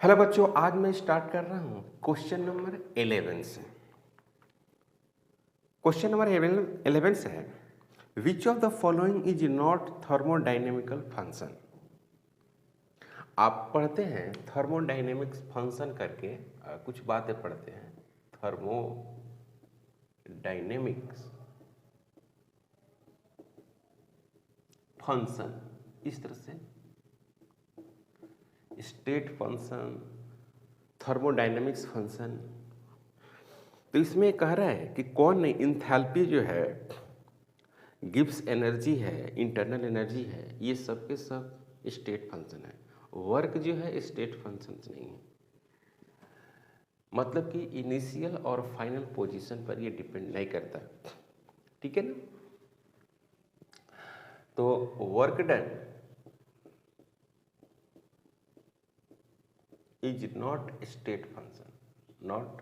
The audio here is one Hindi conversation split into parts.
हेलो बच्चों, आज मैं स्टार्ट कर रहा हूँ क्वेश्चन नंबर 11 से। क्वेश्चन नंबर 11 से है, which of the following is not thermodynamical function. आप पढ़ते हैं थर्मोडाइनेमिक्स फंक्शन करके कुछ बातें पढ़ते हैं। थर्मोडाइनेमिक्स फंक्शन इस तरह से स्टेट फंक्शन, थर्मोडाइनेमिक्स फंक्शन। तो इसमें कह रहा है कि कौन नहीं, इंथैल्पी जो है, गिब्स एनर्जी है, इंटरनल एनर्जी है, ये सब के सब स्टेट फंक्शन है। वर्क जो है स्टेट फंक्शन नहीं है, मतलब कि इनिशियल और फाइनल पोजीशन पर ये डिपेंड नहीं करता, ठीक है ना। तो work done is not state function, not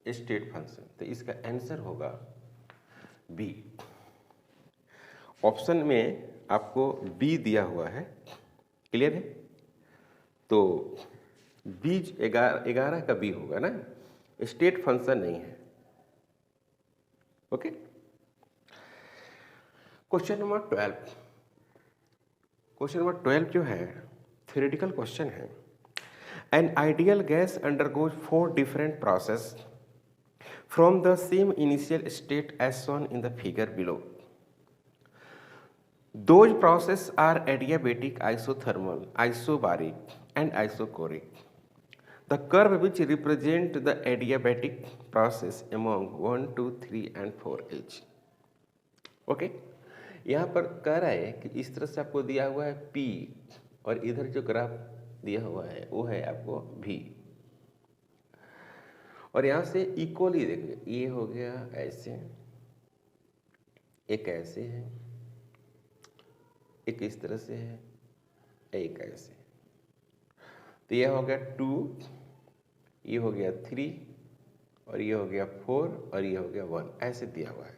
state function. तो इसका आंसर होगा बी। ऑप्शन में आपको बी दिया हुआ है, क्लियर है। तो बी 11 का बी होगा ना, स्टेट फंक्शन नहीं है। Okay, question number 12। Question number 12 जो है थ्योरेटिकल क्वेश्चन है। An ideal gas undergoes 4 different process from the same initial state as shown in the figure below. Those processes are adiabatic, isothermal, isobaric, and isochoric. The curve which represent the adiabatic process among 1, 2, 3 and 4 is. Okay, यहाँ पर कह रहा है कि इस तरह से आपको दिया हुआ है P और इधर जो ग्राफ दिया हुआ है वो है आपको V। और यहाँ से इक्वली देखिए, ये हो गया ऐसे, एक ऐसे है, एक इस तरह से है, एक ऐसे। तो ये हो गया 2, ये हो गया 3 और ये हो गया 4 और ये हो गया 1, ऐसे दिया हुआ है।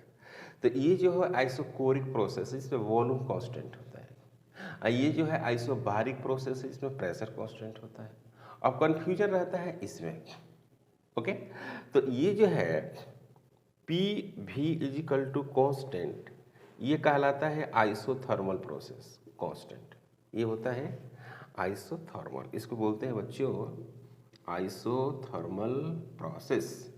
तो ये जो है आइसोकोरिक प्रोसेस है, इसमें वॉल्यूम कांस्टेंट होता है। और ये जो है आइसोबारिक प्रोसेस है, इसमें प्रेशर कांस्टेंट होता है। अब कन्फ्यूजन रहता है इसमें। ओके, तो ये जो है पी भी इजिकल टू कॉन्स्टेंट, ये कहलाता है आइसोथर्मल प्रोसेस कांस्टेंट। ये होता है आइसोथर्मल, इसको बोलते हैं बच्चों आइसोथर्मल प्रोसेस।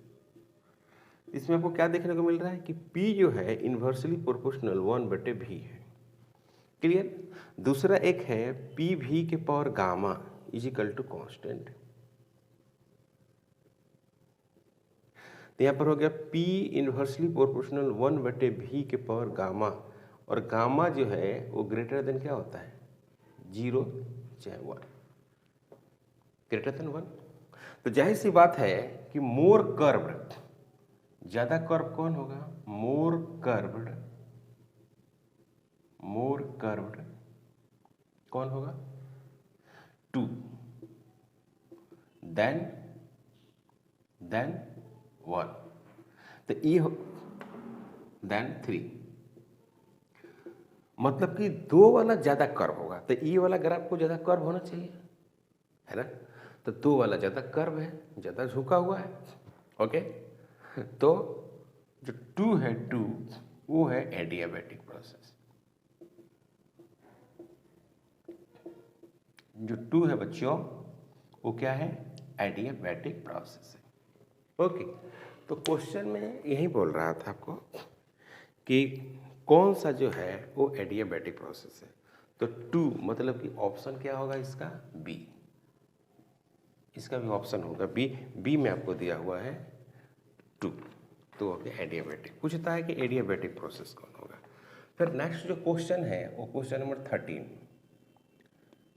इसमें आपको क्या देखने को मिल रहा है कि P जो है इन्वर्सली प्रोपोर्शनल 1/V है, क्लियर। दूसरा एक है पी भी के power gamma is equal to constant. तो यहाँ पर हो गया P इन्वर्सली प्रोपोर्शनल 1/V के पावर गामा, और गामा जो है वो ग्रेटर देन क्या होता है, 0 चाहे 1, ग्रेटर देन 1। तो जाहिर सी बात है कि मोर कर्व्ड, ज्यादा कर्व कौन होगा, मोर कर्व्ड कौन होगा, 2 देन 1, तो ये देन 3, मतलब कि 2 वाला ज्यादा कर्व होगा। तो ये वाला ग्राफ को ज्यादा कर्व होना चाहिए, है ना। तो 2 वाला ज्यादा कर्व है, ज्यादा झुका हुआ है। ओके, तो जो 2 है, 2 वो है एडियाबैटिक प्रोसेस। जो 2 है बच्चों वो क्या है, एडियाबैटिक प्रोसेस है। ओके, तो क्वेश्चन में यही बोल रहा था आपको कि कौन सा जो है वो एडियाबैटिक प्रोसेस है। तो 2 मतलब कि ऑप्शन क्या होगा इसका, बी। इसका भी ऑप्शन होगा बी में आपको दिया हुआ है 2, तो एडियाबैटिक पूछता है कि एडियाबैटिक प्रोसेस कौन होगा। फिर नेक्स्ट जो क्वेश्चन है वो क्वेश्चन नंबर 13,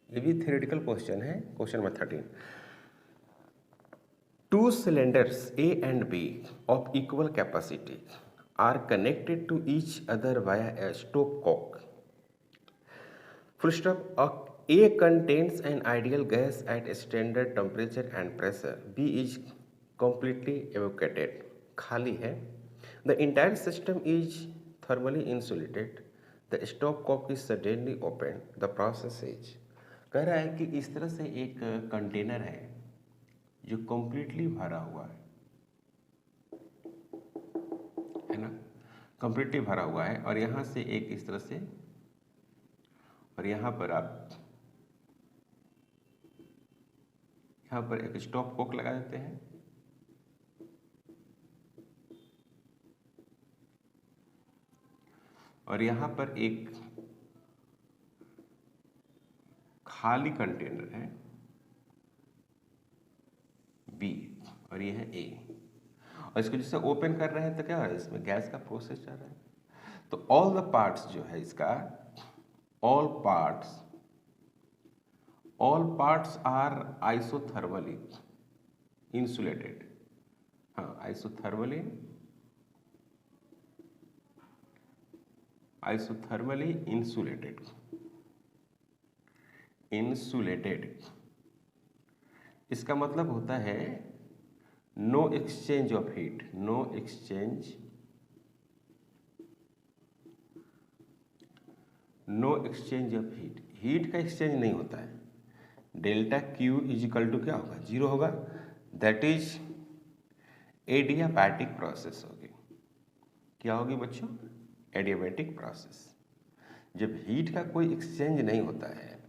ये भी थ्योरेटिकल क्वेश्चन है। Question number 13, 2 cylinders A and B of equal capacity are connected to each other via a stopcock. Full stop. A contains an ideal gas at a standard temperature and pressure. B is completely evacuated. खाली है. The entire system is thermally insulated. The stopcock is suddenly open, the process is. कह रहा है कि इस तरह से एक कंटेनर है जो कंप्लीटली भरा हुआ है ना, कंप्लीटली भरा हुआ है, और यहाँ से एक इस तरह से, और यहाँ पर आप यहाँ पर एक स्टॉप कॉक लगा देते हैं। और यहाँ पर एक खाली कंटेनर है बी, और ये है ए, और इसको जैसे ओपन कर रहे हैं तो क्या है, इसमें गैस का प्रोसेस चल रहा है। तो ऑल द पार्ट्स जो है इसका, all parts are isothermally insulated. हाँ, आइसोथर्मली इंसुलेटेड। इसका मतलब होता है no exchange of heat, no exchange of heat, heat का एक्सचेंज नहीं होता है। Delta Q is equal to क्या होगा, 0 होगा। दैट इज एडियाबैटिक प्रोसेस होगी। क्या होगी बच्चों, एडियाबैटिक प्रोसेस। जब हीट का कोई एक्सचेंज नहीं होता है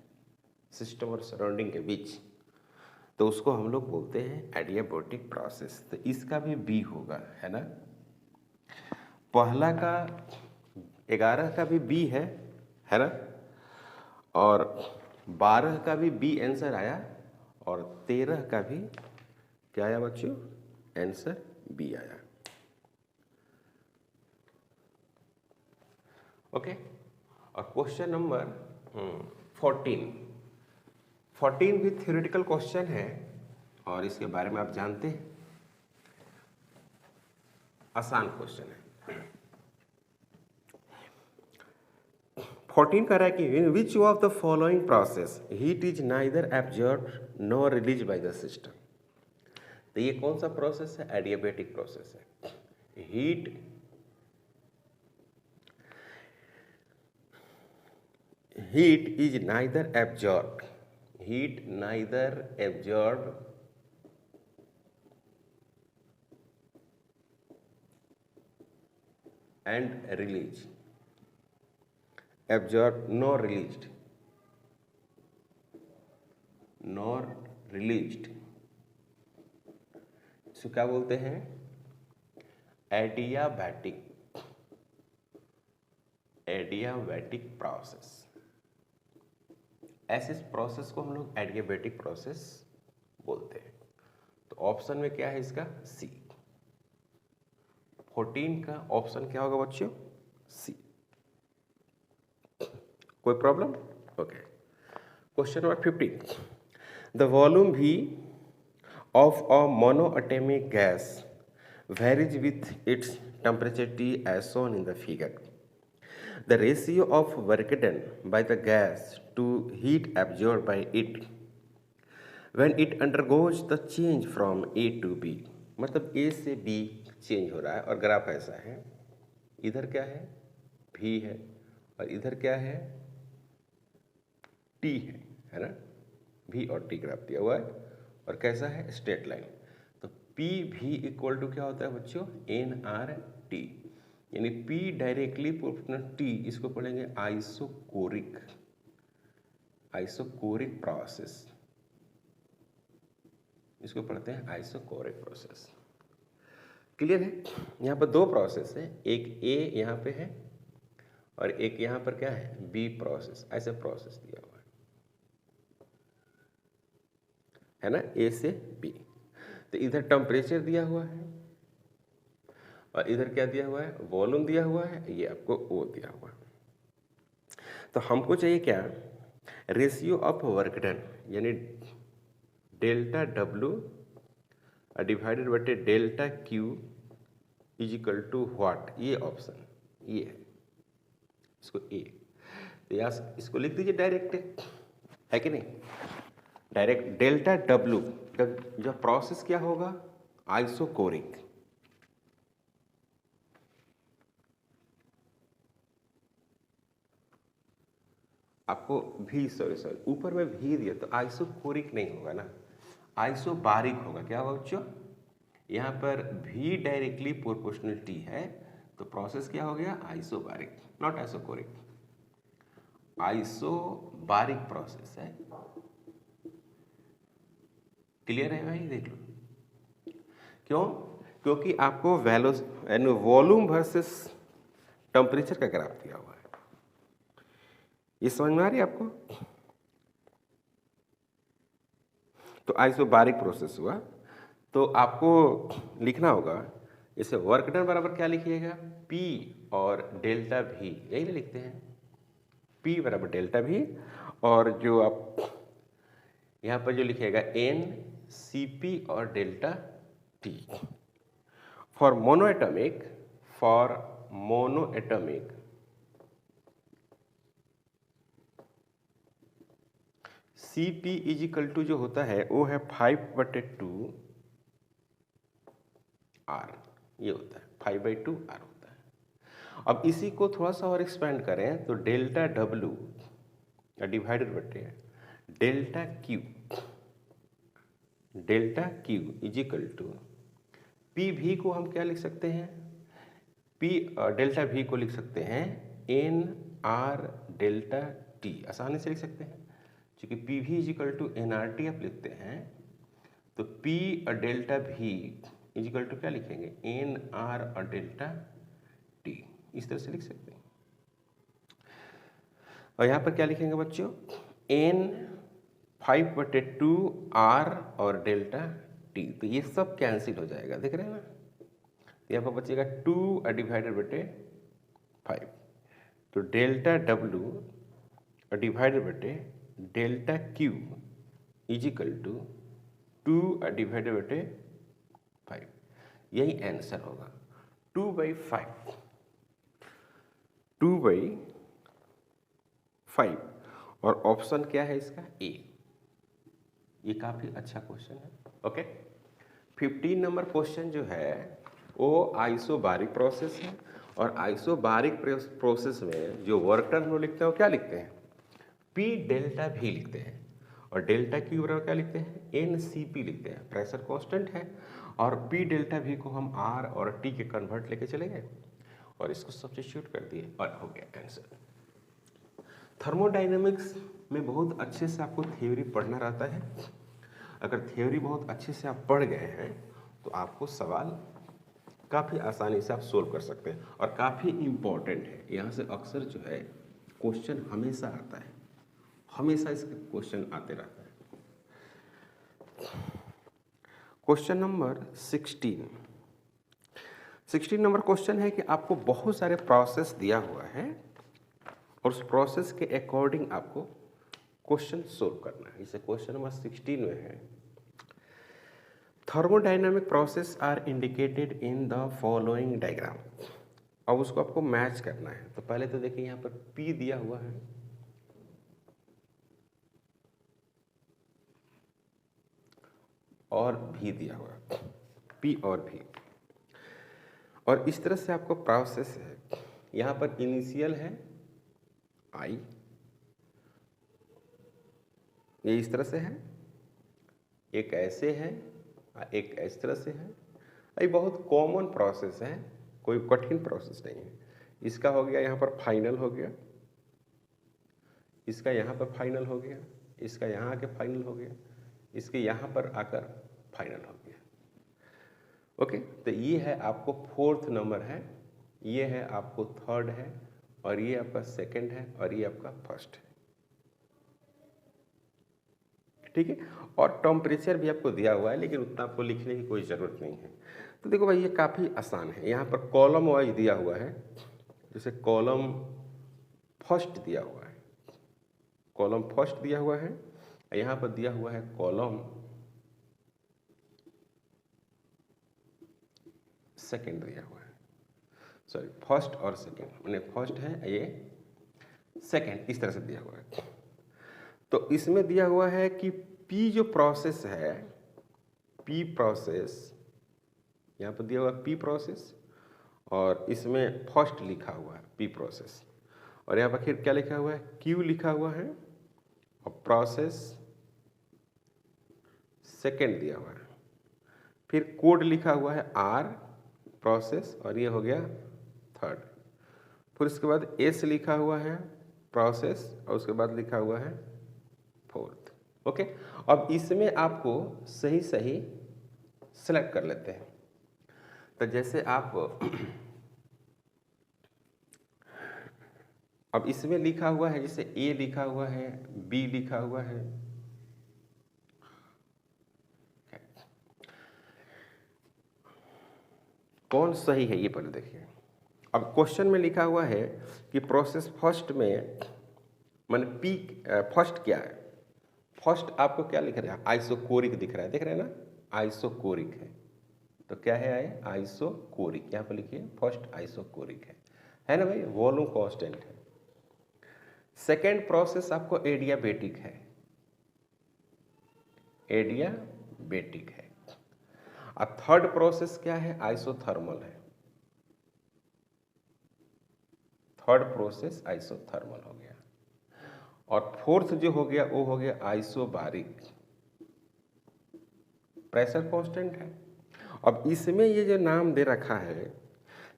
सिस्टम और सराउंडिंग के बीच, तो उसको हम लोग बोलते हैं एडियाबैटिक प्रोसेस। तो इसका भी बी होगा, है ना। पहला का 11 का भी बी है ना, और 12 का भी बी आंसर आया, और 13 का भी क्या आया बच्चों, आंसर बी आया। ओके। और क्वेश्चन नंबर 14 भी थ्योरेटिकल क्वेश्चन है, और इसके बारे में आप जानते हैं, आसान क्वेश्चन है। 14 कह रहा है कि in which of the following process heat is neither absorb nor release by the system. तो ये कौन सा प्रोसेस है, एडियाबैटिक प्रोसेस है। Heat is neither absorb and release, absorbed nor released, इसको क्या बोलते हैं, एडियाबैटिक प्रोसेस। ऐसे प्रोसेस को हम लोग एडियाबैटिक प्रोसेस बोलते हैं। तो ऑप्शन में क्या है इसका, सी। 14 का ऑप्शन क्या होगा बच्चों, सी। कोई problem, okay. Question number 15, the volume V of a monoatomic gas varies with its temperature T as shown in the figure. The ratio of work done by the gas to heat absorbed by it when it undergoes the change from A to B, मतलब A से B चेंज हो रहा है, और ग्राफ ऐसा है, इधर क्या है, V है, और इधर क्या है, T है ना। V और T ग्राफ दिया हुआ है, और कैसा है, स्ट्रेट लाइन। तो पी भी इक्वल टू क्या होता है बच्चों, NRT, यानी P डायरेक्टली प्रोपोर्शनल T, इसको पढ़ेंगे आइसोकोरिक प्रोसेस, इसको पढ़ते हैं आइसोकोरिक प्रोसेस। क्लियर है। यहाँ पर दो प्रोसेस है, एक A यहाँ पे है, और एक यहाँ पर क्या है, B प्रोसेस। ऐसे प्रोसेस दिया हुआ है ना, A से B। तो इधर टेम्परेचर दिया हुआ है, और इधर क्या दिया हुआ है, वॉल्यूम दिया हुआ है, ये आपको O दिया हुआ है। तो हमको चाहिए क्या, रेशियो ऑफ वर्क डन, यानी डेल्टा W डिवाइडेड बटे delta Q is equal to what, ये ऑप्शन ये है, इसको A। तो यहाँ इसको लिख दीजिए डायरेक्ट, है कि नहीं, डायरेक्ट डेल्टा W का जो प्रोसेस क्या होगा, आइसोकोरिक, आपको भी सॉरी ऊपर में भी दिया तो आइसोकोरिक नहीं होगा ना, आइसोबारिक होगा। क्या होगा बच्चों, यहाँ पर भी डायरेक्टली प्रोपोर्शनल टी है तो प्रोसेस क्या हो गया, isobaric, not isochoric, isobaric process है। क्लियर है भाई, देख लो। क्यों, क्योंकि आपको वॉल्यूम वर्सेस टेम्परेचर का ग्राफ दिया हुआ है। ये समझ में आ रही है आपको। तो आइसोबारिक प्रोसेस हुआ तो आपको लिखना होगा, जैसे वर्क डन बराबर क्या लिखिएगा, P और डेल्टा V, यही लिखते हैं, P बराबर डेल्टा V, और जो आप यहाँ पर जो लिखिएगा N Cp और delta T। For monoatomic Cp is equal to जो होता है वो है 5/2 R, ये होता है 5/2 R होता है। अब इसी को थोड़ा सा और एक्सपेंड करें तो डेल्टा W डिवाइडेड बटे delta Q is equal to P V को हम क्या लिख सकते हैं, डेल्टा V को लिख सकते हैं NR डेल्टा T, आसानी से लिख सकते हैं क्योंकि पी भी इज इक्वल टू NRT आप लिखते हैं तो P और delta V is equal to क्या लिखेंगे, NR और डेल्टा T, इस तरह से लिख सकते हैं। और यहाँ पर क्या लिखेंगे बच्चों, N 5/2 R और डेल्टा T, तो ये सब कैंसिल हो जाएगा, देख रहे हैं ना। यहाँ पर बचेगा 2 डिवाइडेड बटे 5, तो डेल्टा W डिवाइडेड बटे delta Q is equal to 2 divided बटे 5, यही आंसर होगा 2/5 और ऑप्शन क्या है इसका, ए। ये काफी अच्छा क्वेश्चन है। ओके, 15 नंबर क्वेश्चन जो है वो आइसोबारिक प्रोसेस है, और आइसोबारिक प्रोसेस में जो वर्क टर्म हम लिखते हैं वो क्या लिखते हैं, P डेल्टा V लिखते हैं, और डेल्टा Q बराबर क्या लिखते हैं, NCP लिखते हैं, प्रेशर कांस्टेंट है, और P डेल्टा V को हम R और T के कन्वर्ट लेके चले गए और इसको सब्स्टिट्यूट कर दिए और हो गया आंसर। थर्मोडायनेमिक्स में बहुत अच्छे से आपको थ्योरी पढ़ना रहता है। अगर थ्योरी बहुत अच्छे से आप पढ़ गए हैं तो आपको सवाल काफ़ी आसानी से आप सोल्व कर सकते हैं, और काफ़ी इम्पोर्टेंट है। यहाँ से अक्सर जो है क्वेश्चन हमेशा आता है, हमेशा इसके क्वेश्चन आते रहता है। क्वेश्चन नंबर 16 नंबर क्वेश्चन है कि आपको बहुत सारे प्रोसेस दिया हुआ है और उस प्रोसेस के अकॉर्डिंग आपको क्वेश्चन सोल्व करना है। इसे क्वेश्चन नंबर 16 में है, thermodynamic process are indicated in the following diagram. अब उसको आपको मैच करना है। तो पहले तो देखिए यहाँ पर P दिया हुआ है, और V दिया हुआ है, P और V, और इस तरह से आपको प्रोसेस है। यहाँ पर इनिशियल है I, ये इस तरह से है, एक ऐसे है, एक इस तरह से है। ये बहुत कॉमन प्रोसेस है, कोई कठिन प्रोसेस नहीं है। इसका हो गया यहाँ पर फाइनल हो गया, इसका यहाँ पर फाइनल हो गया, इसका यहाँ आके फाइनल हो गया, इसके यहाँ पर आकर फाइनल हो गया। ओके, तो ये है आपको 4th नंबर है, ये है आपको 3rd है, और ये आपका 2nd है, और ये आपका 1st है। ठीक है, और टेम्परेचर भी आपको दिया हुआ है, लेकिन उतना आपको लिखने की कोई ज़रूरत नहीं है। तो देखो भाई ये काफ़ी आसान है। यहाँ पर कॉलम वाइज दिया हुआ है, जैसे कॉलम फर्स्ट दिया हुआ है, कॉलम फर्स्ट दिया हुआ है, यहाँ पर दिया हुआ है कॉलम सेकंड दिया हुआ है, सॉरी फर्स्ट और सेकंड, मैंने फर्स्ट है, ये सेकंड, इस तरह से दिया हुआ है। तो इसमें दिया हुआ है कि P जो प्रोसेस है, P प्रोसेस, यहाँ पर दिया हुआ P प्रोसेस, और इसमें फर्स्ट लिखा हुआ है P प्रोसेस, और यहाँ पर फिर क्या लिखा हुआ है, क्यू लिखा हुआ है और प्रोसेस सेकेंड दिया हुआ है, फिर कोड लिखा हुआ है आर प्रोसेस और ये हो गया थर्ड, फिर उसके बाद एस लिखा हुआ है प्रोसेस और उसके बाद लिखा हुआ है फोर्थ। ओके, अब इसमें आपको सही सही सेलेक्ट कर लेते हैं। तो जैसे आप अब इसमें लिखा हुआ है, जैसे ए लिखा हुआ है, बी लिखा हुआ है, कौन सही है ये पहले देखिए। अब क्वेश्चन में लिखा हुआ है कि प्रोसेस फर्स्ट में मान पी फर्स्ट क्या है, फर्स्ट आपको क्या लिख रहा है, आइसोकोरिक दिख रहा है, देख रहे हैं ना, आइसोकोरिक है। तो क्या है आइसोकोरिक, यहाँ पर लिखिए फर्स्ट आइसोकोरिक है ना भाई, वॉल्यूम कांस्टेंट है। सेकेंड प्रोसेस आपको एडियाबेटिक है, एडियाबेटिक है। अब थर्ड प्रोसेस क्या है, आइसोथर्मल है, थर्ड प्रोसेस आइसोथर्मल हो गया। और फोर्थ जो हो गया वो हो गया आइसोबारिक, प्रेशर कांस्टेंट है। अब इसमें ये जो नाम दे रखा है,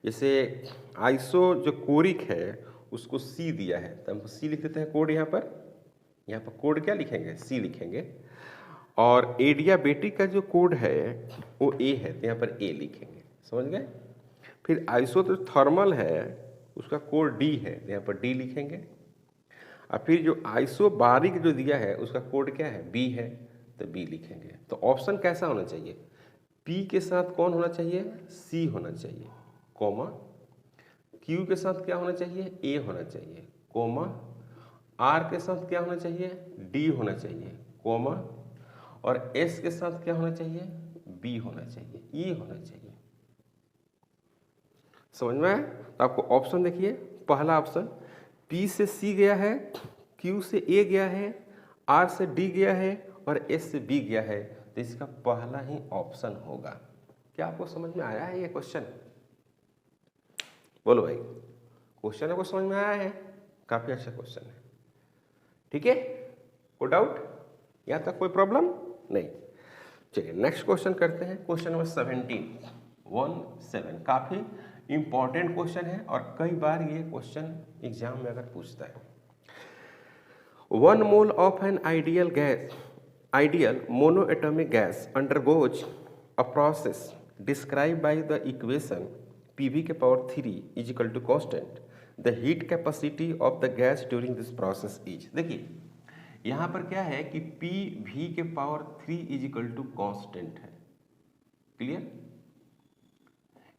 जैसे आइसो जो कोरिक है उसको सी दिया है, तो हम सी लिख देते हैं कोड। यहाँ पर कोड क्या लिखेंगे, सी लिखेंगे। और एडियाबेटिक का जो कोड है वो ए है, तो यहाँ पर ए लिखेंगे, समझ गए। फिर आइसो तो थर्मल है, उसका कोड डी है, तो यहाँ पर डी लिखेंगे। और फिर जो आइसोबारिक जो दिया है उसका कोड क्या है, बी है, तो बी लिखेंगे। तो ऑप्शन कैसा होना चाहिए, पी के साथ कौन होना चाहिए, सी होना चाहिए, कोमा क्यू के साथ क्या होना चाहिए, ए होना चाहिए, कोमा आर के साथ क्या होना चाहिए, डी होना चाहिए, कोमा और एस के साथ क्या होना चाहिए, बी होना चाहिए, ई होना चाहिए। समझ में आया। तो आपको ऑप्शन देखिए, पहला ऑप्शन पी से सी गया है, क्यू से ए गया है, आर से डी गया है और एस से बी गया है, तो इसका पहला ही ऑप्शन होगा। क्या आपको समझ में आया है ये क्वेश्चन, बोलो भाई, क्वेश्चन आपको समझ में आया है, काफी अच्छा क्वेश्चन है, ठीक है, कोई डाउट, यहाँ तक कोई प्रॉब्लम नहीं। चलिए नेक्स्ट क्वेश्चन करते हैं, क्वेश्चन नंबर 17 काफी इंपॉर्टेंट क्वेश्चन है और कई बार ये क्वेश्चन एग्जाम में अगर पूछता है। 1 mole of an ideal monoatomic gas undergoes a process described by the equation PV के power 3 is equal to constant. The heat capacity of the gas during this process is, देखिए यहाँ पर क्या है कि PV के power 3 is equal to constant है, क्लियर।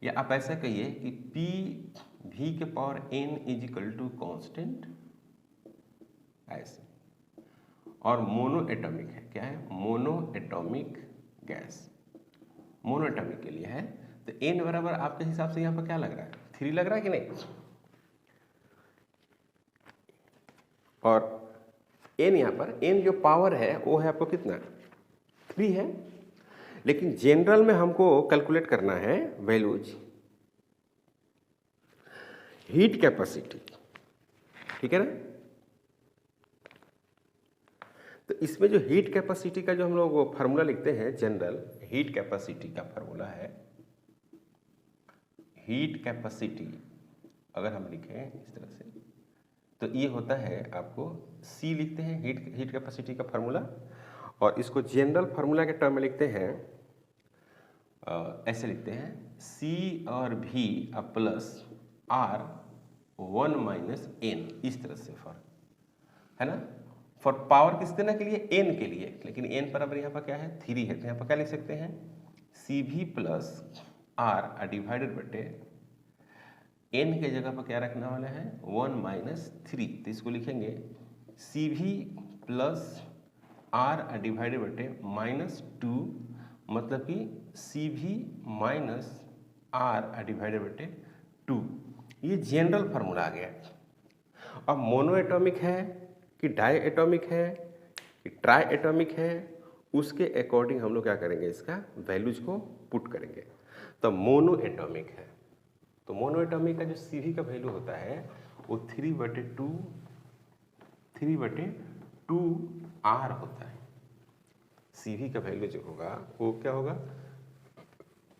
या आप ऐसा कहिए कि PV के power n is equal to constant, ऐसे। और मोनो एटॉमिक है, क्या है, monoatomic gas, monoatomic के लिए है, तो n बराबर आपके हिसाब से यहाँ पर क्या लग रहा है, 3 लग रहा है कि नहीं। और n यहाँ पर n जो पावर है वो है आपको कितना, 3 है, लेकिन जनरल में हमको कैलकुलेट करना है वैल्यूज हीट कैपेसिटी, ठीक है ना। तो इसमें जो हीट कैपेसिटी का जो हम लोग फार्मूला लिखते हैं, जनरल हीट कैपेसिटी का फार्मूला है, हीट कैपेसिटी अगर हम लिखें इस तरह से तो ये होता है, आपको C लिखते हैं हीट कैपेसिटी का फार्मूला, और इसको जनरल फार्मूला के टर्म में लिखते हैं, ऐसे लिखते हैं C और V plus R 1 minus n, इस तरह से फॉर, है ना, फॉर पावर किस देना के लिए, n के लिए, लेकिन n बराबर यहाँ पर क्या है, 3 है, तो यहाँ पर क्या लिख सकते हैं, CV प्लस R डिवाइडेड बटे n के जगह पर क्या रखने वाला है, 1 माइनस 3, तो इसको लिखेंगे CV प्लस R डिवाइडेड बटे -2, मतलब कि CV माइनस R डिवाइडेड बटे 2, ये जनरल फार्मूला आ गया। अब मोनो एटॉमिक है कि डाई एटॉमिक है कि ट्राई एटॉमिक है, उसके अकॉर्डिंग हम लोग क्या करेंगे, इसका वैल्यूज को पुट करेंगे। तो मोनो एटॉमिक है, तो मोनो एटॉमिक का जो CV का वैल्यू होता है वो 3/2 होता है। CV का वैल्यू जो होगा वो क्या होगा,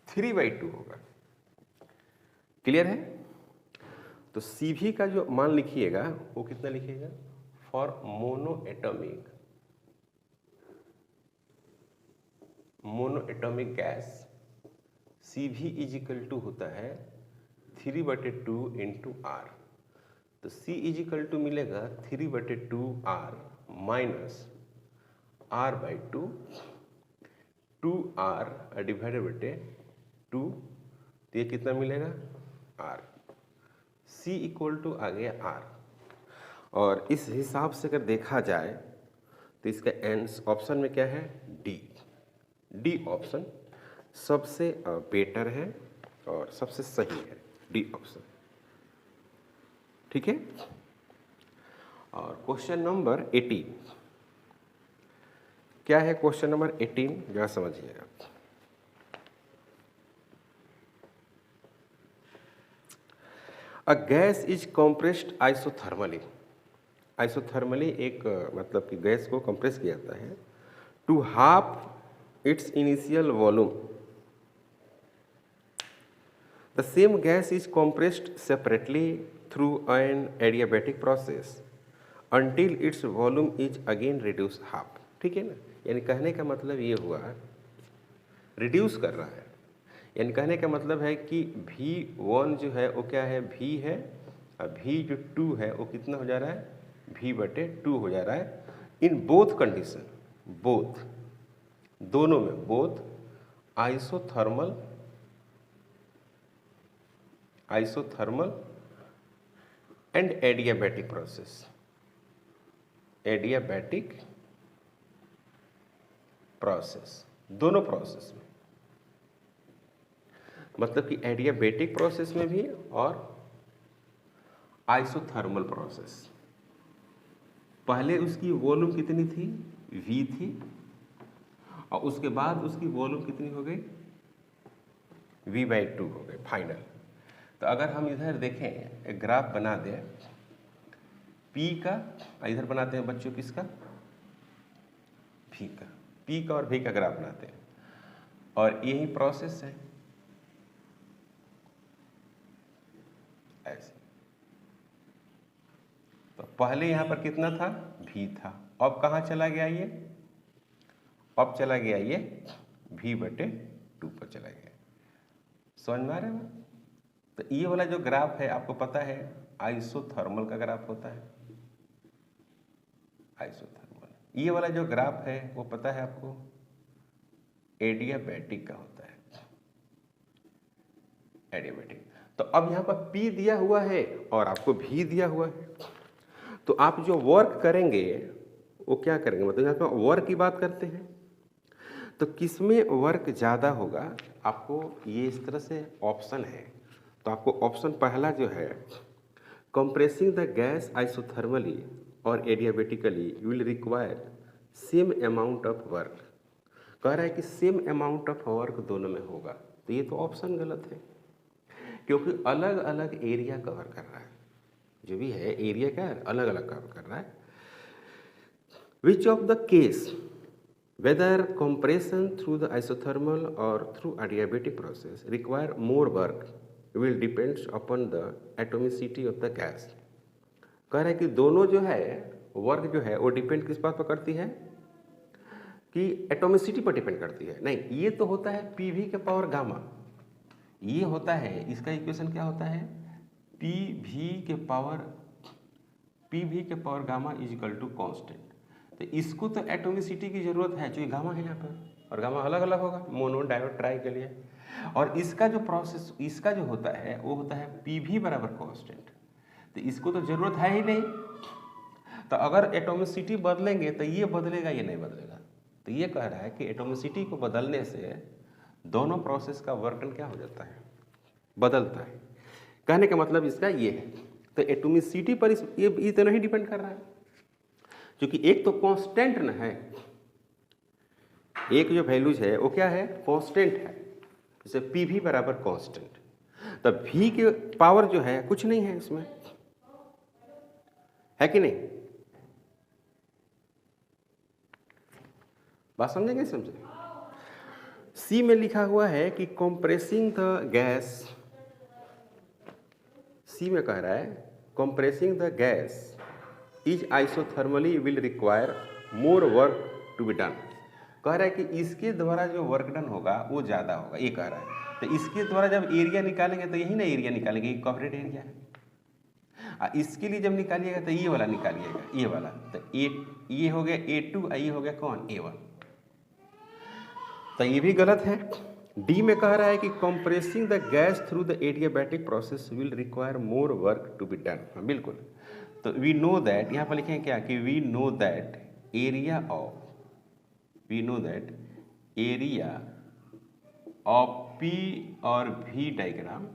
3/2 होगा। क्लियर है? तो CV का जो मान लिखिएगा वो कितना लिखिएगा, for monoatomic gas CV is equal to होता है 3/2 इंटू R। तो C इज इक्वल टू मिलेगा 3/2R minus R/2, 2R divided बटे 2, तो ये कितना मिलेगा R। C इक्वल टू आ गया R। और इस हिसाब से अगर देखा जाए तो इसका ऑप्शन में क्या है, डी ऑप्शन सबसे बेटर है और सबसे सही है, डी ऑप्शन। ठीक है। और क्वेश्चन नंबर 18 क्या है, क्वेश्चन नंबर 18 जरा समझिएगा। A gas is compressed isothermally. Isothermally एक मतलब कि गैस को कंप्रेस किया जाता है to half its initial volume. The same gas is compressed separately through an adiabatic process until its volume is again reduced half। ठीक है ना, यानी कहने का मतलब ये हुआ, रिड्यूस कर रहा है, यानी कहने का मतलब है कि V1 जो है वो क्या है, V है, और V जो 2 है वो कितना हो जा रहा है, V/2 हो जा रहा है। इन बोथ कंडीशन, बोथ दोनों में, both isothermal and adiabatic process, adiabatic process, दोनों प्रोसेस में, मतलब कि एडियाबैटिक प्रोसेस में भी और आइसोथर्मल प्रोसेस। पहले उसकी वॉल्यूम कितनी थी, V थी, और उसके बाद उसकी वॉल्यूम कितनी हो गई, V/2 हो गई फाइनल। तो अगर हम इधर देखें, एक ग्राफ बना दें P का, इधर बनाते हैं बच्चों किसका, V का, P का और V का ग्राफ बनाते हैं, और यही प्रोसेस है ऐसे। तो पहले यहां पर कितना था, V था, अब कहां चला गया ये, अब चला गया ये V/2 पर चला गया। समझ में आ रहा है? तो ये वाला जो ग्राफ है आपको पता है आइसोथर्मल का ग्राफ होता है, आइसोथर्मल। ये वाला जो ग्राफ है वो पता है आपको एडियाबैटिक का होता है, एडियाबैटिक। तो अब यहाँ पर P दिया हुआ है और आपको V दिया हुआ है, तो आप जो वर्क करेंगे वो क्या करेंगे, मतलब यहाँ पर वर्क की बात करते हैं, तो किसमें वर्क ज़्यादा होगा, आपको ये इस तरह से ऑप्शन है, तो आपको ऑप्शन पहला जो है, कंप्रेसिंग द गैस आइसोथर्मली और adiabatically you will require same amount of work. कह रहा है कि सेम अमाउंट ऑफ वर्क दोनों में होगा, तो ये तो ऑप्शन गलत है, क्योंकि अलग अलग एरिया कवर कर रहा है, जो भी है एरिया क्या है, अलग अलग कवर कर रहा है। Which of the case whether compression through the isothermal or through adiabatic process require more work will depends upon the atomicity of the gas। कह रहा है कि दोनों जो है वर्क जो है वो डिपेंड किस बात पर करती है, कि एटोमिसिटी पर डिपेंड करती है। नहीं, ये तो होता है PV के पावर गामा, ये होता है, इसका इक्वेशन क्या होता है, PV के power gamma is equal to constant. तो इसको तो एटोमिसिटी की जरूरत है, जो गामा है यहाँ पर, और गामा अलग अलग होगा मोनो डायोड ट्राई के लिए। और इसका जो प्रोसेस, इसका जो होता है वो होता है PV बराबर कॉन्स्टेंट, तो इसको तो जरूरत है ही नहीं। तो अगर एटोमिसिटी बदलेंगे तो ये बदलेगा, ये नहीं बदलेगा। तो ये कह रहा है कि एटोमिसिटी को बदलने से दोनों प्रोसेस का वर्क क्या हो जाता है, बदलता है। कहने का मतलब इसका ये है, तो एटोमिसिटी पर ये इतना ही डिपेंड कर रहा है, क्योंकि एक तो कांस्टेंट न है, एक जो वैल्यूज है वो क्या है, कांस्टेंट है, जैसे PV बराबर कांस्टेंट। तब V की पावर जो है कुछ नहीं है इसमें, है कि नहीं? बात समझेंगे? समझे? सी में लिखा हुआ है कि कंप्रेसिंग द गैस, सी में कह रहा है compressing the gas is isothermally will require more work to be done. कह रहा है कि इसके द्वारा जो वर्क डन होगा वो ज़्यादा होगा, ये कह रहा है। तो इसके द्वारा जब एरिया निकालेंगे तो यही ना एरिया निकालेंगे, ये कवरेड एरिया है। इसके लिए जब निकालिएगा तो ये वाला निकालिएगा, ये वाला। तो ये हो गया A2, ये हो गया कौन? A1। तो ये भी गलत है। डी में कह रहा है कि compressing the gas through the adiabatic process will require more work to be done. हाँ बिल्कुल। तो वी नो दैट, यहाँ पर लिखें क्या कि we know that area of P और V diagram,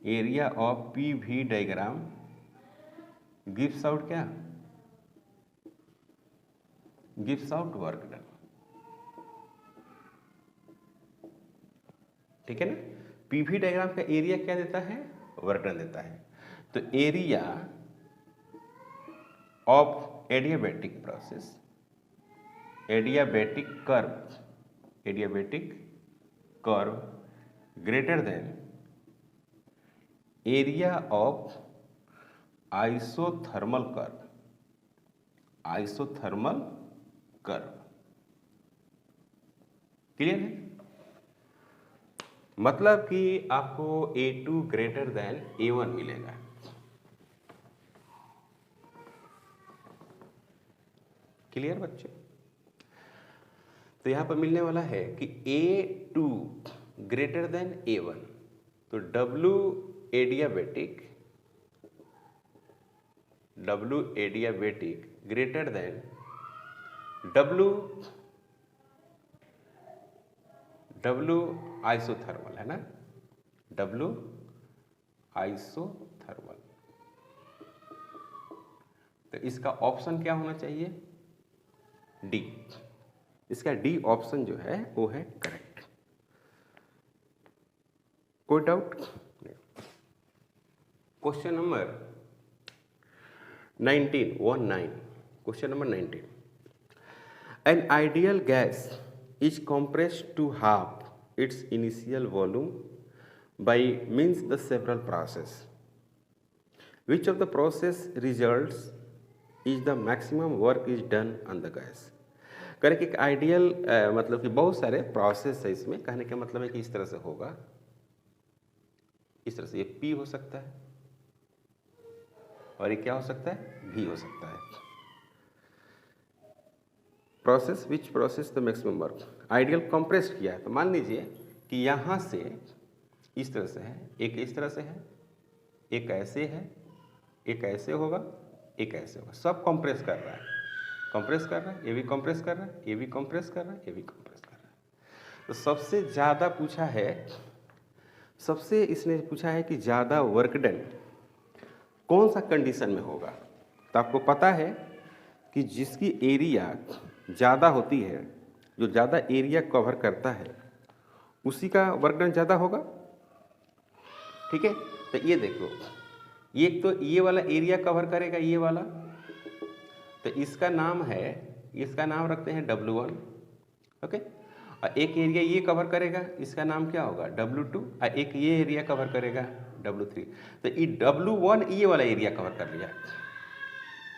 area of PV diagram gives out क्या? Gives out work done. ठीक है ना? PV डायग्राम का एरिया क्या देता है? वर्क डन देता है। तो area of adiabatic process, adiabatic curve greater than area of isothermal curve. Clear है? मतलब कि आपको A2 ग्रेटर देन A1 मिलेगा। क्लियर बच्चे? तो यहां पर मिलने वाला है कि A2 ग्रेटर देन A1, तो W adiabatic greater than W isothermal, है ना? W isothermal. तो इसका ऑप्शन क्या होना चाहिए? डी। इसका डी ऑप्शन जो है वो है करेक्ट। कोई doubt? Question number 19, question number 19। An ideal gas is compressed to half its initial volume by means the several process. Which of the process results is the maximum work is done on the gas? कहने कि एक आइडियल मतलब कि बहुत सारे प्रोसेस है इसमें। कहने का मतलब है कि इस तरह से होगा, इस तरह से। ये P हो सकता है और ये क्या हो सकता है? V हो सकता है। Process which process the maximum work, ideal compressed किया है। तो मान लीजिए कि यहाँ से इस तरह से है, एक इस तरह से है, एक ऐसे है, एक ऐसे होगा, एक ऐसे होगा। सब कंप्रेस कर रहा है, कंप्रेस कर रहा है, ये भी कंप्रेस कर रहा है, ये भी कंप्रेस कर रहा है, ये भी कंप्रेस कर रहा है। तो सबसे ज़्यादा पूछा है, सबसे इसने पूछा है कि ज़्यादा वर्क डन कौन सा कंडीशन में होगा। तो आपको पता है कि जिसकी एरिया ज़्यादा होती है, जो ज़्यादा एरिया कवर करता है, उसी का वर्क डन ज़्यादा होगा। ठीक है? तो ये देखो, ये तो ये वाला एरिया कवर करेगा, ये वाला, तो इसका नाम है, इसका नाम रखते हैं W1। ओके? और एक एरिया ये कवर करेगा, इसका नाम क्या होगा? W2। और एक ये एरिया कवर करेगा W3। तो ये W1 ये वाला एरिया कवर कर लिया,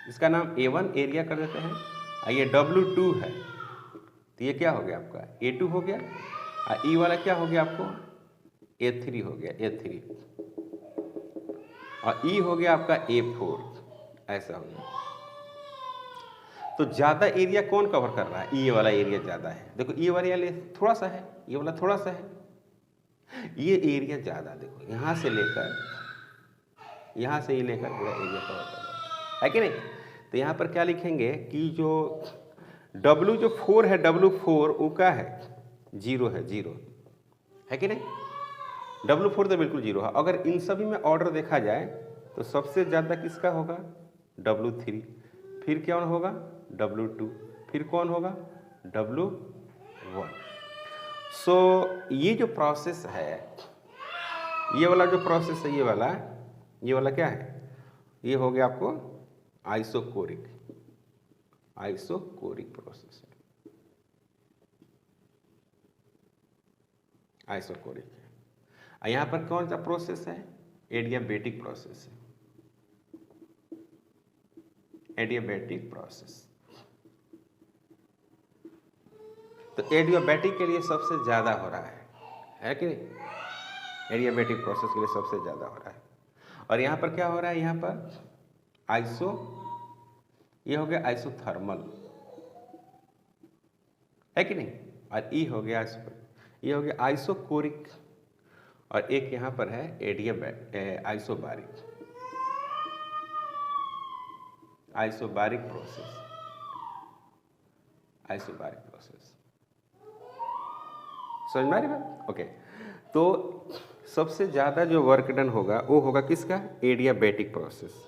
इसका नाम A1 एरिया कर देते हैं। और ये W2 है, तो ये क्या हो गया आपका? A2 हो गया। और E वाला क्या हो गया आपको? A3 हो गया, A3। और E हो गया आपका A4, ऐसा हो गया। तो ज़्यादा एरिया कौन कवर कर रहा है? ये वाला एरिया ज़्यादा है। देखो ये वाला एरिया थोड़ा सा है, ये वाला थोड़ा सा है, ये एरिया ज़्यादा। देखो यहाँ से लेकर, यहाँ से ये लेकर पूरा एरिया कवर कर रहा है कि नहीं? तो यहाँ पर क्या लिखेंगे कि जो W जो 4 है, W4 वो क्या है? 0 है, 0 है कि नहीं? W4 तो बिल्कुल 0 है। अगर इन सभी में ऑर्डर देखा जाए तो सबसे ज़्यादा किसका होगा? W3। फिर क्या होगा? W2। फिर कौन होगा? W1। सो ये जो प्रोसेस है, ये वाला जो प्रोसेस है, ये वाला क्या है? ये हो गया आपको आइसोकोरिक, आइसोकोरिक प्रोसेस, आइसोकोरिक है। यहाँ पर कौन सा प्रोसेस है? एडियाबेटिक प्रोसेस है, एडियाबेटिक प्रोसेस। तो एडियाबेटिक के लिए सबसे ज़्यादा हो रहा है कि नहीं? एडियाबेटिक प्रोसेस के लिए सबसे ज़्यादा हो रहा है। और यहाँ पर क्या हो रहा है? यहाँ पर आइसो, ये हो गया आइसोथर्मल, है कि नहीं? और ई हो गया ये हो गया आइसोकोरिक, और एक यहाँ पर है isobaric, isobaric process, isobaric process. समझ में आ रही बात? ओके। तो सबसे ज़्यादा जो वर्क डन होगा वो होगा किसका? Adiabatic process.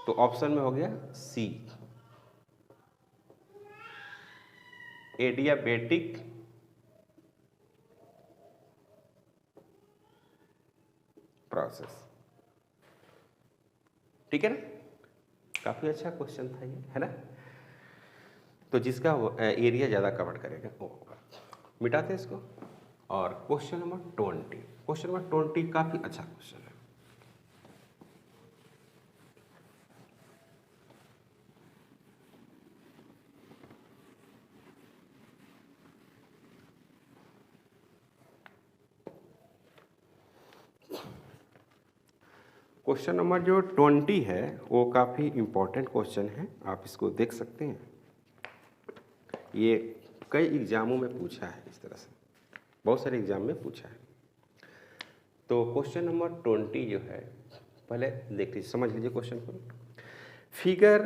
तो ऑप्शन में हो गया सी, एडियाबेटिक प्रोसेस। ठीक है ना? काफी अच्छा क्वेश्चन था ये, है ना? तो जिसका एरिया ज़्यादा कवर करेगा वो होगा। मिटाते हैं इसको। और क्वेश्चन नंबर 20, क्वेश्चन नंबर 20 काफ़ी अच्छा क्वेश्चन है। क्वेश्चन नंबर जो 20 है वो काफ़ी इम्पोर्टेंट क्वेश्चन है, आप इसको देख सकते हैं। ये कई एग्जामों में पूछा है, इस तरह से बहुत सारे एग्जाम में पूछा है। तो क्वेश्चन नंबर 20 जो है, पहले देख लीजिए, समझ लीजिए क्वेश्चन को। Figure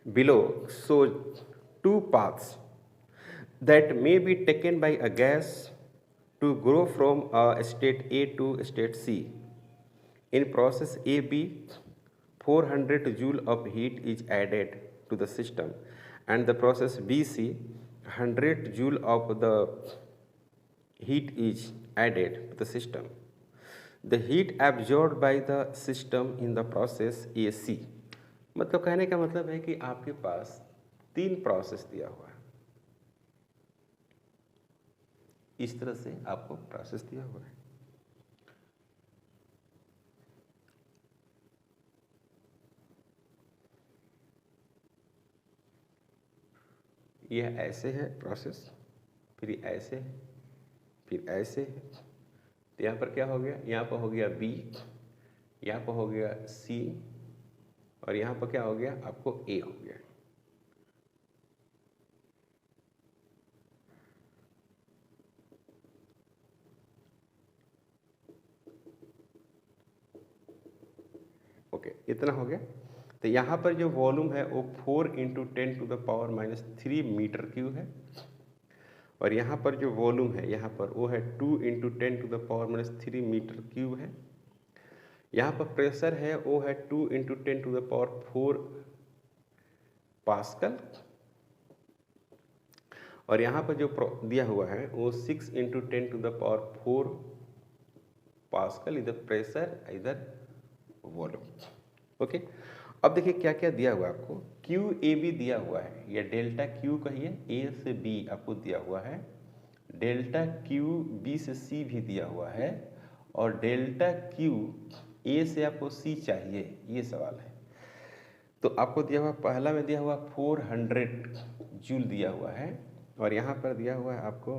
below show 2 paths that may be taken by a gas to grow from a state A to state C. In process AB, 400 joule of heat is added to the system, and the process BC, 100 joule of the heat is added to the system. The heat absorbed by the system in the process AC. मतलब कहने का मतलब है कि आपके पास 3 प्रोसेस दिया हुआ है, इस तरह से आपको प्रोसेस दिया हुआ है। यह ऐसे है प्रोसेस, फिर ऐसे है, फिर ऐसे है। तो यहाँ पर क्या हो गया? यहाँ पर हो गया B, यहाँ पर हो गया C, और यहाँ पर क्या हो गया? आपको A हो गया। ओके, इतना हो गया। तो यहाँ पर जो वॉल्यूम है वो 4 × 10⁻³ मीटर क्यूब है, और यहाँ पर जो वॉल्यूम है यहाँ पर वो है 2 × 10⁻³ मीटर क्यूब है। यहाँ पर प्रेशर है वो है 2 × 10⁴ पास्कल, और यहाँ पर जो दिया हुआ है वो 6 × 10⁴ पास्कल, इधर प्रेशर इधर वॉल्यूम। ओके, अब देखिए क्या क्या दिया हुआ है आपको। क्यू ए बी दिया हुआ है, या डेल्टा क्यू कहिए, ए से बी आपको दिया हुआ है, डेल्टा क्यू बी से सी भी दिया हुआ है, और डेल्टा क्यू ए से आपको सी चाहिए, ये सवाल है। तो आपको दिया हुआ, पहला में दिया हुआ 400 जूल दिया हुआ है, और यहाँ पर दिया हुआ है आपको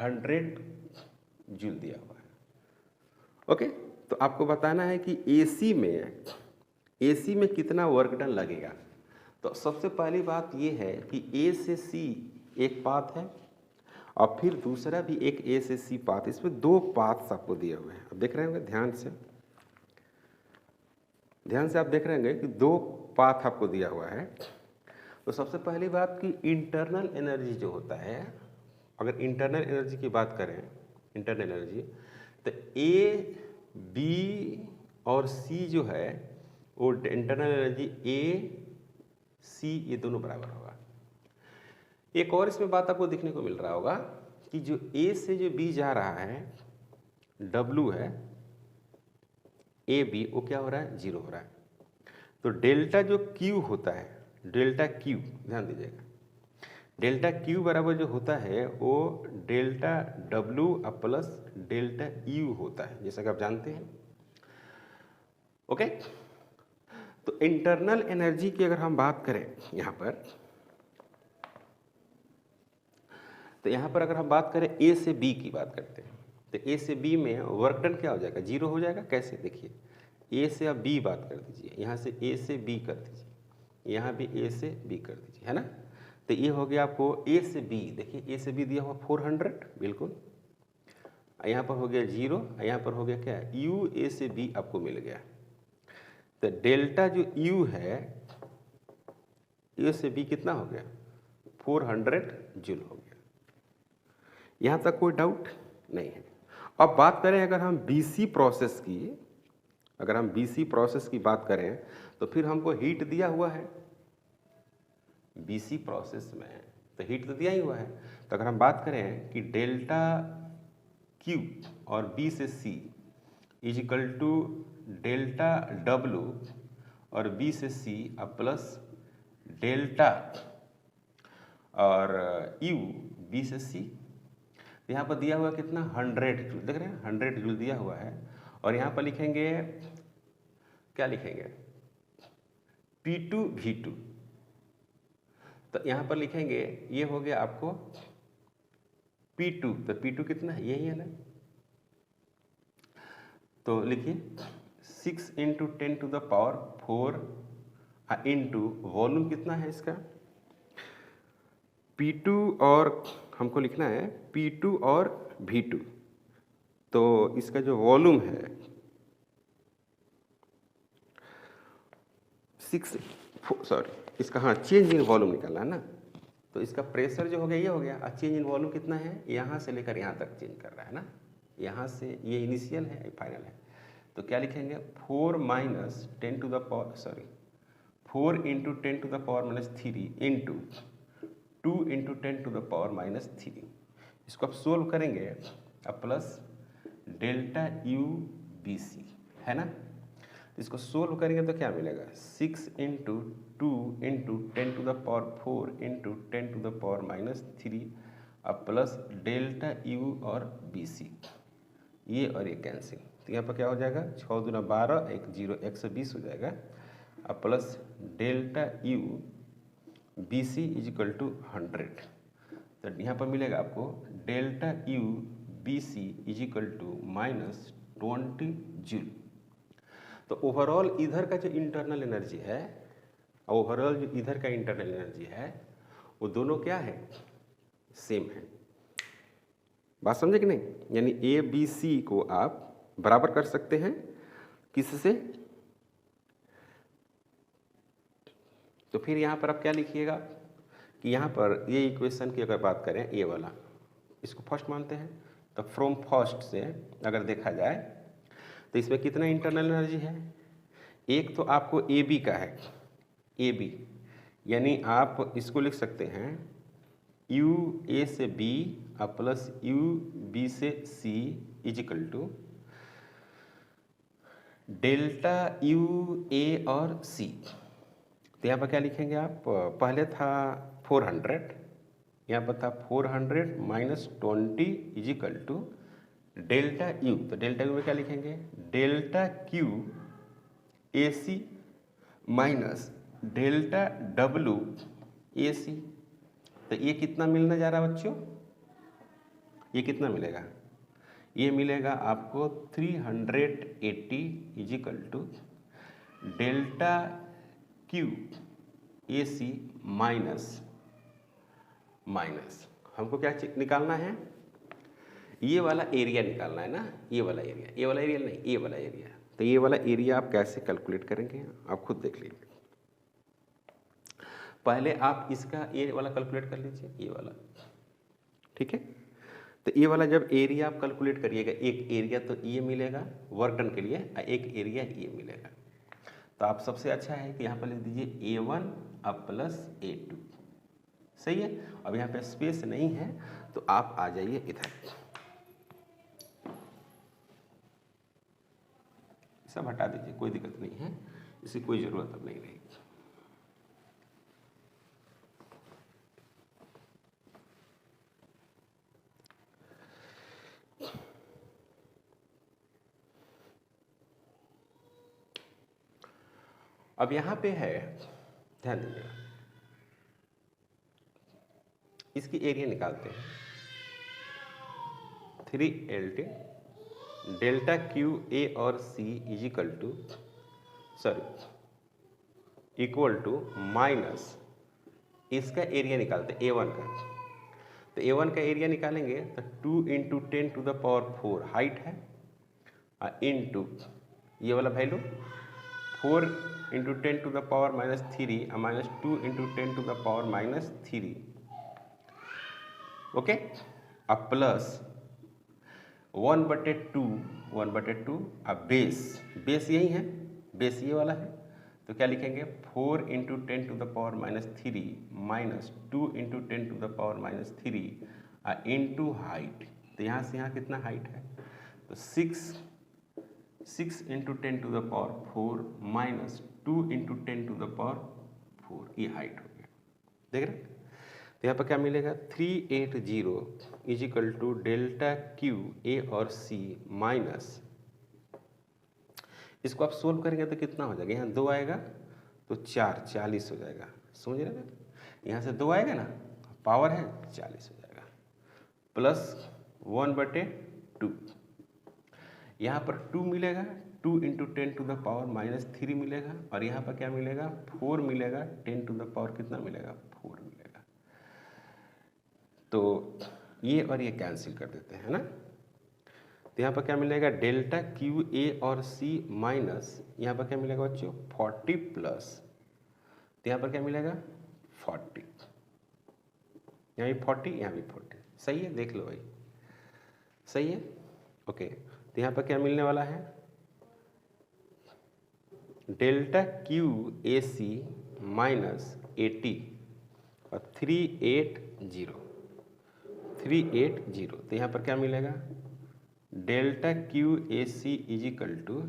100 जूल दिया हुआ है। ओके, तो आपको बताना है कि एसी में कितना वर्क डन लगेगा। तो सबसे पहली बात ये है कि ए से सी एक पाथ है, और फिर दूसरा भी एक ए से सी पाथ, इसमें 2 पाथ्स आपको दिए हुए हैं। अब देख रहे होंगे ध्यान से आप देख रहे होंगे कि 2 पाथ आपको दिया हुआ है। तो सबसे पहली बात कि इंटरनल एनर्जी जो होता है, अगर इंटरनल एनर्जी की बात करें, इंटरनल एनर्जी, तो ए बी और सी जो है वो इंटरनल एनर्जी ए सी ये दोनों बराबर होगा। एक और इसमें बात आपको देखने को मिल रहा होगा कि जो ए से जो बी जा रहा है, डब्लू है, ए बी, वो क्या हो रहा है? 0 हो रहा है। तो डेल्टा जो क्यू होता है, डेल्टा क्यू, ध्यान दीजिएगा, डेल्टा क्यू बराबर जो होता है वो delta W plus delta you होता है, जैसा कि आप जानते हैं। ओके, तो इंटरनल एनर्जी की अगर हम बात करें यहाँ पर, तो यहाँ पर अगर हम बात करें ए से बी की बात करते हैं, तो ए से बी में वर्क डन क्या हो जाएगा, जीरो हो जाएगा। कैसे, देखिए, ए से आप बी बात कर दीजिए, यहाँ से ए से बी कर दीजिए, यहाँ भी ए से बी कर दीजिए, है ना। तो ये हो गया आपको ए से बी, देखिए ए से बी दिया हुआ 400, बिल्कुल, यहाँ पर हो गया जीरो, यहाँ पर हो गया क्या, यू ए से बी आपको मिल गया। तो डेल्टा जो यू है ए से बी कितना हो गया, 400 जूल हो गया। यहाँ तक कोई डाउट नहीं है। अब बात करें अगर हम बीसी प्रोसेस की, अगर हम बीसी प्रोसेस की बात करें तो फिर हमको हीट दिया हुआ है बीसी प्रोसेस में, तो हीट तो दिया ही हुआ है। तो अगर हम बात करें कि डेल्टा क्यू और बी से C is equal to delta W और बी से सी अब प्लस डेल्टा और यू बी से सी, यहाँ पर दिया हुआ कितना 100 जूल, देख रहे हैं 100 जूल दिया हुआ है। और यहाँ पर लिखेंगे, क्या लिखेंगे, P2 V2, तो यहाँ पर लिखेंगे ये हो गया आपको P2, तो P2 कितना है, यही है ना, तो लिखिए 6 × 10⁴ इंटू वॉल्यूम कितना है इसका P2, और हमको लिखना है P2 और V2, तो इसका जो वॉल्यूम है 6 चेंज इन वॉल्यूम निकालना है ना, तो इसका प्रेशर जो हो गया ये हो गया, और चेंज इन वॉल्यूम कितना है, यहाँ से लेकर यहाँ तक चेंज कर रहा है ना, यहाँ से ये इनिशियल है, फाइनल है। तो क्या लिखेंगे 4 × 10⁻⁻³ इंटू 2 × 10⁻⁻3, इसको आप सोल्व करेंगे अब plus delta U B C, है ना। इसको सोल्व करेंगे तो क्या मिलेगा 6 × 2 × 10⁻⁴ × 10⁻³ अब प्लस डेल्टा यू और बी सी, ये और ये कैंसिल, तो यहाँ पर क्या हो जाएगा 6 × 12 1 0 120 हो जाएगा, अब plus delta U B C is equal to 100, तो यहाँ पर मिलेगा आपको delta U B C is equal to -20 joule. तो ओवरऑल इधर का जो इंटरनल एनर्जी है, ओवरऑल जो इधर का इंटरनल एनर्जी है, वो दोनों क्या है, सेम है। बात समझे कि नहीं, यानी ए बी सी को आप बराबर कर सकते हैं किससे, तो फिर यहाँ पर आप क्या लिखिएगा कि यहाँ पर ये इक्वेशन की अगर बात करें, ए वाला इसको फर्स्ट मानते हैं, तो फ्रॉम फर्स्ट से अगर देखा जाए तो इसमें कितना इंटरनल एनर्जी है, एक तो आपको ए बी का है, ए बी, यानी आप इसको लिख सकते हैं यू ए से बी प्लस यू बी से C is equal to delta U A और सी। तो यहाँ पर क्या लिखेंगे आप, पहले था 400, यहाँ पर था 400 - 20 is equal to delta U, तो डेल्टा यू में क्या लिखेंगे delta Q A C minus delta W A C. तो ये कितना मिलने जा रहा है बच्चों, ये कितना मिलेगा, ये मिलेगा आपको 380 is equal to delta Q A C minus हमको क्या निकालना है, ये वाला एरिया निकालना है ना, ये वाला एरिया नहीं, ये वाला एरिया। तो ये वाला एरिया आप कैसे कैलकुलेट करेंगे, आप खुद देख लीजिए। पहले आप इसका ये वाला कैलकुलेट कर लीजिए, ये वाला, ठीक है। तो ये वाला जब एरिया आप कैलकुलेट करिएगा, एक एरिया तो ये मिलेगा वर्क डन के लिए, एक एरिया ये मिलेगा। तो आप सबसे अच्छा है कि यहाँ पर लिख दीजिए A1 अब प्लस A2, सही है। अब यहाँ पे स्पेस नहीं है तो आप आ जाइए इधर, सब हटा दीजिए, कोई दिक्कत नहीं है। इसकी कोई ज़रूरत अब नहीं रहेगी। अब यहाँ पे है, ध्यान दीजिएगा, इसकी एरिया निकालते हैं। 3LT डेल्टा क्यू ए और C is equal to equal to minus इसका एरिया निकालते हैं A1 का। तो A1 का एरिया निकालेंगे तो 2 × 10⁴ हाइट है, इंटू ये वाला वैल्यू 4 × 10⁻³ माइनस 2 × 10⁻³ ओके। अब प्लस 1/2 अब बेस यही है, बेस ये वाला है, तो क्या लिखेंगे 4 × 10⁻³ माइनस 2 × 10⁻³ इंटू हाइट। तो यहाँ से यहाँ कितना हाइट है, तो 6 × 10⁴ माइनस 2 × 10⁴ ये हाइट हो गया। देख रहे, तो यहाँ पर क्या मिलेगा 380 is equal to delta Q A और सी माइनस, इसको आप सोल्व करेंगे तो कितना हो जाएगा, यहाँ 2 आएगा तो 4 40 हो जाएगा। समझ रहे हैं, यहाँ से 2 आएगा ना, पावर है 40 हो जाएगा, प्लस 1/2 यहाँ पर 2 मिलेगा, 2 × 10⁻³ मिलेगा, और यहाँ पर क्या मिलेगा 4 मिलेगा, 10⁻ कितना मिलेगा 4 मिलेगा। तो ये और ये कैंसिल कर देते हैं ना, तो यहाँ पर क्या मिलेगा डेल्टा क्यू ए और सी माइनस, यहाँ पर क्या मिलेगा बच्चों 40 प्लस, तो यहाँ पर क्या मिलेगा 40, यहाँ भी 40 यहाँ भी 40, सही है, देख लो भाई सही है ओके। तो यहाँ पर क्या मिलने वाला है delta Q A C minus 80 और 380, तो यहाँ पर क्या मिलेगा delta Q A C is equal to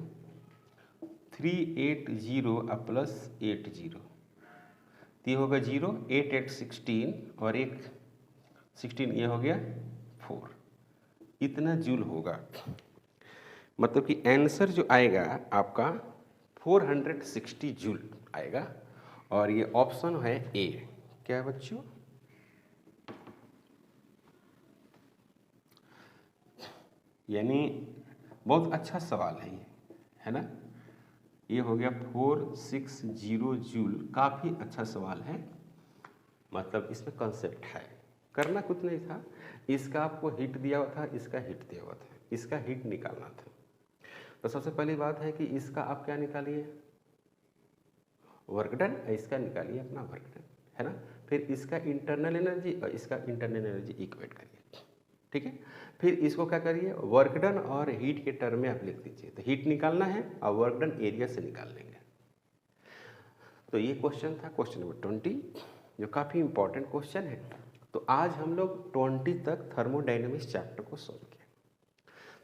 380 plus 80, तो ये होगा 0, 8 8 16 और एक 16 ये हो गया 4, इतना जूल होगा। मतलब कि आंसर जो आएगा आपका 460 जूल आएगा, और ये ऑप्शन है ए। क्या है बच्चों, यानी बहुत अच्छा सवाल है ये, है ना, ये हो गया 460 जूल, काफ़ी अच्छा सवाल है। मतलब इसमें कंसेप्ट है, करना कुछ नहीं था, इसका आपको हिट दिया हुआ था, इसका हिट दिया हुआ था, इसका हिट निकालना था। तो सबसे पहली बात है कि इसका आप क्या निकालिए वर्क डन, इसका निकालिए अपना वर्क डन, है ना। फिर इसका इंटरनल एनर्जी और इसका इंटरनल एनर्जी इक्वेट करिए, ठीक है। फिर इसको क्या करिए वर्क डन और हीट के टर्म में आप लिख दीजिए, तो हीट निकालना है और वर्क डन एरिया से निकाल लेंगे। तो ये क्वेश्चन था क्वेश्चन नंबर 20, जो काफ़ी इंपॉर्टेंट क्वेश्चन है। तो आज हम लोग 20 तक थर्मोडायनेमिक्स चैप्टर को सॉल्व किया।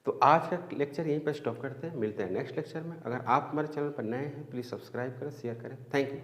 तो आज का लेक्चर यहीं पर स्टॉप करते हैं, मिलते हैं नेक्स्ट लेक्चर में। अगर आप हमारे चैनल पर नए हैं प्लीज़ सब्सक्राइब करें, शेयर करें। Thank you.